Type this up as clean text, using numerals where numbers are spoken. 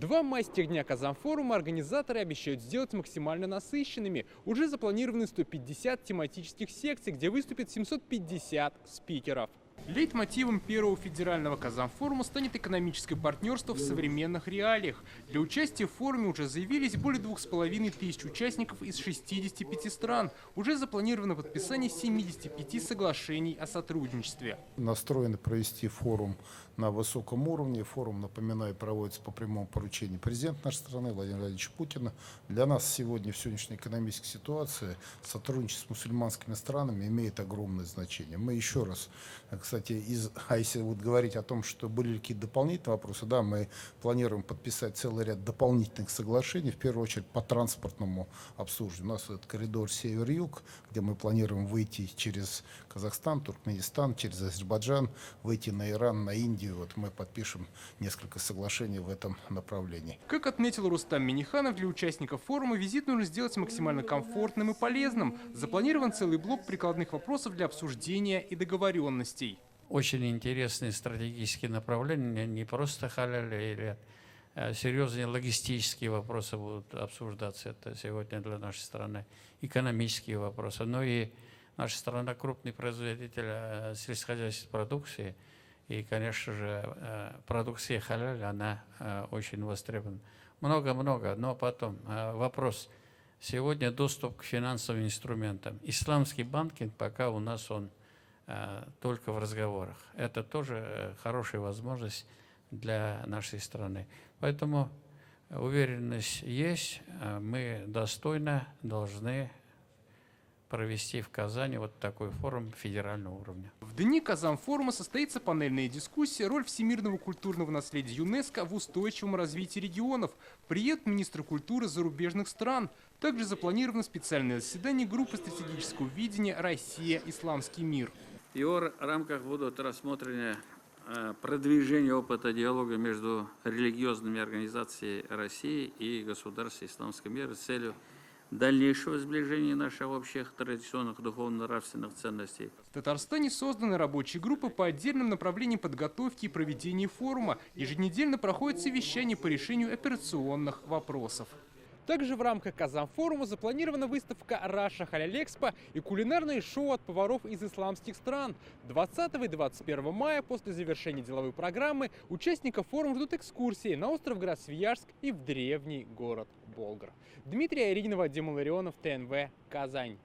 Два майских дня Казанфорума организаторы обещают сделать максимально насыщенными. Уже запланированы 150 тематических секций, где выступит 750 спикеров. Лейтмотивом первого федерального Казанфорума станет экономическое партнерство в современных реалиях. Для участия в форуме уже заявились более 2500 участников из 65 стран. Уже запланировано подписание 75 соглашений о сотрудничестве. Настроены провести форум на высоком уровне. Форум, напоминаю, проводится по прямому поручению президента нашей страны Владимира Владимировича Путина. Для нас сегодня в сегодняшней экономической ситуации сотрудничество с мусульманскими странами имеет огромное значение. Мы еще раз, кстати, если вот говорить о том, что были какие-то дополнительные вопросы, да, мы планируем подписать целый ряд дополнительных соглашений, в первую очередь по транспортному обслуживанию. У нас этот коридор север-юг, где мы планируем выйти через Казахстан, Туркменистан, через Азербайджан, выйти на Иран, на Индию. Вот мы подпишем несколько соглашений в этом направлении. Как отметил Рустам Минниханов, для участников форума визит нужно сделать максимально комфортным и полезным. Запланирован целый блок прикладных вопросов для обсуждения и договоренностей. Очень интересные стратегические направления, не просто халяль или серьезные логистические вопросы будут обсуждаться. Это сегодня для нашей страны экономические вопросы. Но и наша страна крупный производитель сельскохозяйственной продукции. И, конечно же, продукция халяль, она очень востребована. Много-много, но потом вопрос. Сегодня доступ к финансовым инструментам. Исламский банкинг пока у нас он только в разговорах. Это тоже хорошая возможность для нашей страны. Поэтому уверенность есть. Мы достойно должны провести в Казани вот такой форум федерального уровня. В дни Казанфорума состоится панельная дискуссия «Роль всемирного культурного наследия ЮНЕСКО в устойчивом развитии регионов». Приедут министры культуры зарубежных стран. Также запланировано специальное заседание группы стратегического видения «Россия. Исламский мир». В его рамках будут рассмотрены продвижение опыта диалога между религиозными организациями России и государств исламского мира с целью дальнейшего сближения наших общих традиционных духовно-нравственных ценностей. В Татарстане созданы рабочие группы по отдельным направлениям подготовки и проведения форума. Еженедельно проходят совещания по решению операционных вопросов. Также в рамках Казанфорума запланирована выставка «Раша Халяль Экспо» и кулинарное шоу от поваров из исламских стран. 20 и 21 мая после завершения деловой программы участников форума ждут экскурсии на остров Град-Свияжск и в древний город Болгар. Дмитрий Аиринов, Вадим Ларионов, ТНВ, Казань.